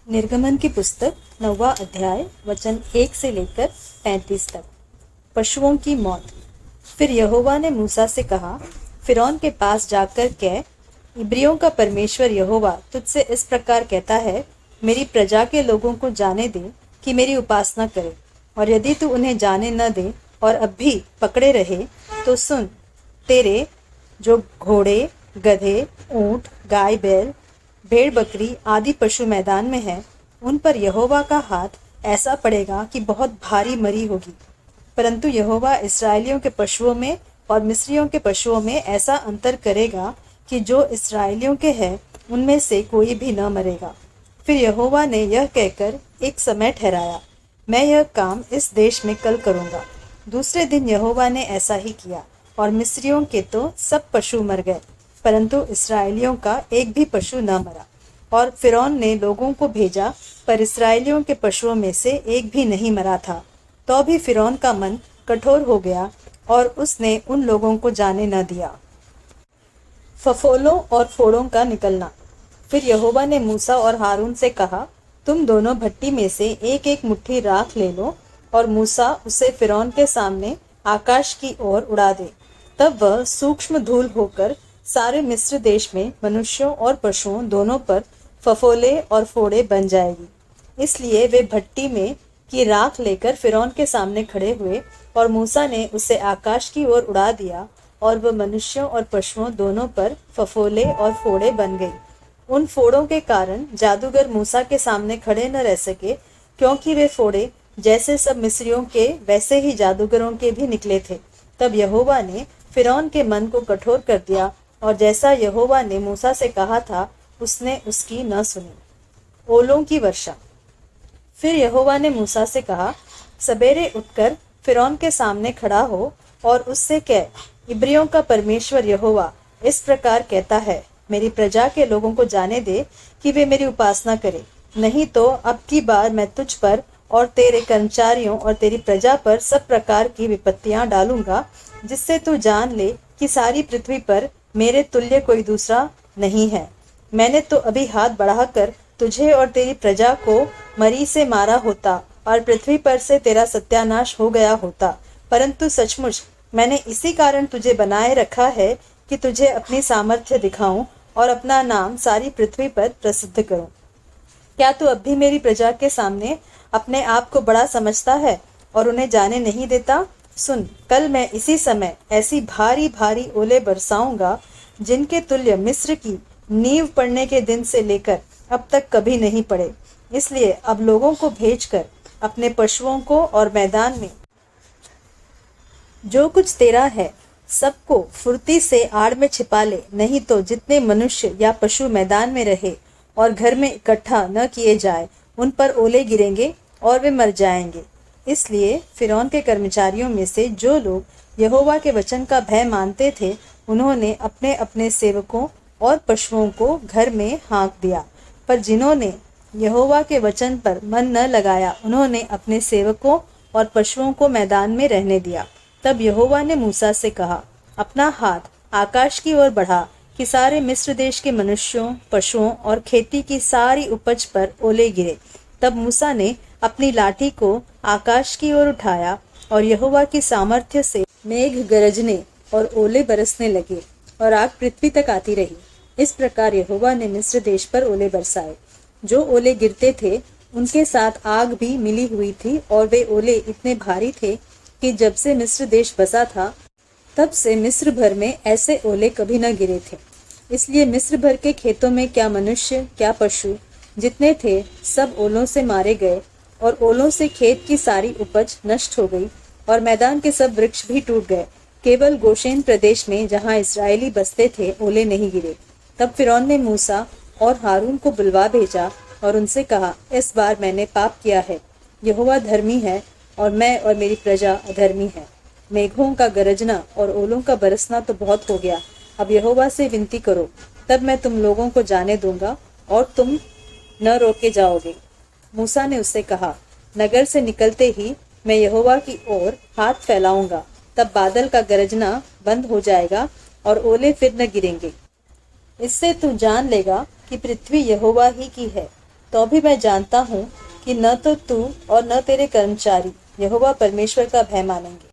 निर्गमन की पुस्तक 9वां अध्याय वचन 1 से लेकर 35 तक। पशुओं की मौत। फिर यहोवा ने मूसा से कहा, फिरौन के पास जाकर कह, इब्रियों का परमेश्वर यहोवा तुझसे इस प्रकार कहता है, मेरी प्रजा के लोगों को जाने दे कि मेरी उपासना करे, और यदि तू उन्हें जाने न दे और अब भी पकड़े रहे तो सुन, तेरे जो घोड़े, गधे, ऊंट, गाय बैल, भेड़ बकरी आदि पशु मैदान में हैं, उन पर यहोवा का हाथ ऐसा पड़ेगा कि बहुत भारी मरी होगी। परंतु यहोवा इस्राएलियों के पशुओं में और मिस्रियों के पशुओं में ऐसा अंतर करेगा कि जो इस्राएलियों के हैं उनमें से कोई भी न मरेगा। फिर यहोवा ने यह कहकर एक समय ठहराया, मैं यह काम इस देश में कल करूँगा। दूसरे दिन यहोवा ने ऐसा ही किया, और मिस्रियों के तो सब पशु मर गए, परंतु इस्राएलियों का एक भी पशु न मरा। और फिरौन ने लोगों को भेजा, पर इस्राएलियों के पशुओं में से एक भी नहीं मरा था। तो भी फिरौन का मन कठोर हो गया और उसने उन लोगों को जाने न दिया। फफोलों और फोड़ों का निकलना। फिर यहोवा ने मूसा और हारून से कहा, तुम दोनों भट्टी में से एक एक मुट्ठी राख ले लो, और मूसा उसे फिरौन के सामने आकाश की ओर उड़ा दे। तब वह सूक्ष्म धूल होकर सारे मिस्र देश में मनुष्यों और पशुओं दोनों पर फफोले और फोड़े बन जाएगी। इसलिए वे भट्टी में की राख लेकर फिरौन के सामने खड़े हुए, और मूसा ने उसे आकाश की ओर उड़ा दिया, और वह मनुष्यों और पशुओं दोनों पर फफोले और फोड़े बन गई। उन फोड़ों के कारण जादूगर मूसा के सामने खड़े न रह सके, क्योंकि वे फोड़े जैसे सब मिस्रियों के वैसे ही जादूगरों के भी निकले थे। तब यहोवा ने फिरौन के मन को कठोर कर दिया, और जैसा यहोवा ने मूसा से कहा था उसने उसकी न सुनी। ओलों की वर्षा। फिर यहोवा ने मूसा से कहा, सवेरे उठकर फिरौन के सामने खड़ा हो और उससे कह, इब्रियों का परमेश्वर यहोवा इस प्रकार कहता है, मेरी प्रजा के लोगों को जाने दे कि वे मेरी उपासना करें, नहीं तो अब की बार मैं तुझ पर और तेरे कर्मचारियों और तेरी प्रजा पर सब प्रकार की विपत्तियां डालूंगा, जिससे तू जान ले कि सारी पृथ्वी पर मेरे तुल्य कोई दूसरा नहीं है। मैंने तो अभी हाथ बढ़ाकर तुझे और तेरी प्रजा को मरी से मारा होता, और पृथ्वी पर से तेरा सत्यानाश हो गया होता, परंतु सचमुच मैंने इसी कारण तुझे बनाए रखा है कि तुझे अपनी सामर्थ्य दिखाऊं और अपना नाम सारी पृथ्वी पर प्रसिद्ध करूं। क्या तू अब भी मेरी प्रजा के सामने अपने आप को बड़ा समझता है और उन्हें जाने नहीं देता? सुन, कल मैं इसी समय ऐसी भारी भारी ओले बरसाऊंगा, जिनके तुल्य मिस्र की नींव पड़ने के दिन से लेकर अब तक कभी नहीं पड़े। इसलिए अब लोगों को भेजकर अपने पशुओं को और मैदान में जो कुछ तेरा है सबको फुर्ती से आड़ में छिपा ले, नहीं तो जितने मनुष्य या पशु मैदान में रहे और घर में इकट्ठा न किए जाए, उन पर ओले गिरेंगे और वे मर जाएंगे। इसलिए फिरौन के कर्मचारियों में से जो लोग यहोवा के वचन का भय मानते थे, उन्होंने अपने अपने सेवकों और पशुओं को घर में हाँक दिया, पर जिन्होंने यहोवा के वचन पर मन न लगाया, उन्होंने अपने सेवकों और पशुओं को मैदान में रहने दिया। तब यहोवा ने मूसा से कहा, अपना हाथ आकाश की ओर बढ़ा कि सारे मिस्र देश के मनुष्यों, पशुओं और खेती की सारी उपज पर ओले गिरे। तब मूसा ने अपनी लाठी को आकाश की ओर उठाया, और यहोवा की सामर्थ्य से मेघ गरजने और ओले बरसने लगे, और आग पृथ्वी तक आती रही। इस प्रकार यहोवा ने मिस्र देश पर ओले बरसाए। जो ओले गिरते थे उनके साथ आग भी मिली हुई थी, और वे ओले इतने भारी थे कि जब से मिस्र देश बसा था तब से मिस्र भर में ऐसे ओले कभी न गिरे थे। इसलिए मिस्र भर के खेतों में क्या मनुष्य क्या पशु जितने थे सब ओलों से मारे गए, और ओलों से खेत की सारी उपज नष्ट हो गई, और मैदान के सब वृक्ष भी टूट गए। केवल गोशेन प्रदेश में जहाँ इसराइली बसते थे ओले नहीं गिरे। तब फिरौन ने मूसा और हारून को बुलवा भेजा और उनसे कहा, इस बार मैंने पाप किया है। यहोवा धर्मी है और मैं और मेरी प्रजा अधर्मी है। मेघों का गरजना और ओलों का बरसना तो बहुत हो गया। अब यहोवा से विनती करो, तब मैं तुम लोगों को जाने दूंगा और तुम न रोके जाओगे। मूसा ने उससे कहा, नगर से निकलते ही मैं यहोवा की ओर हाथ फैलाऊंगा, तब बादल का गरजना बंद हो जाएगा और ओले फिर न गिरेंगे। इससे तू जान लेगा कि पृथ्वी यहोवा ही की है। तो भी मैं जानता हूँ कि न तो तू और न तेरे कर्मचारी यहोवा परमेश्वर का भय मानेंगे।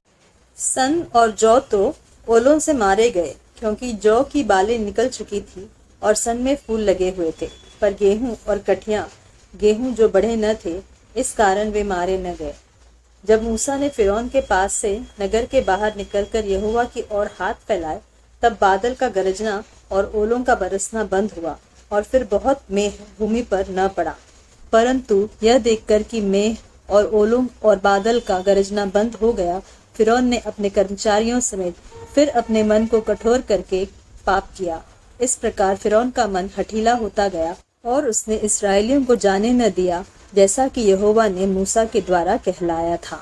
सन और जौ तो ओलों से मारे गए, क्योंकि जौ की बालें निकल चुकी थी और सन में फूल लगे हुए थे, पर गेहूं और कठिया गेहूं जो बढ़े न थे, इस कारण वे मारे न गए। जब मूसा ने फिरौन के पास से नगर के बाहर निकलकर यहोवा की ओर हाथ फैलाए, तब बादल का गरजना और ओलों का बरसना बंद हुआ और फिर बहुत मेघ भूमि पर न पड़ा। परंतु यह देखकर कि मेघ और ओलों और बादल का गरजना बंद हो गया, फिरौन ने अपने कर्मचारियों समेत फिर अपने मन को कठोर करके पाप किया। इस प्रकार फिरौन का मन हठीला होता गया और उसने इस्राएलियों को जाने न दिया, जैसा कि यहोवा ने मूसा के द्वारा कहलाया था।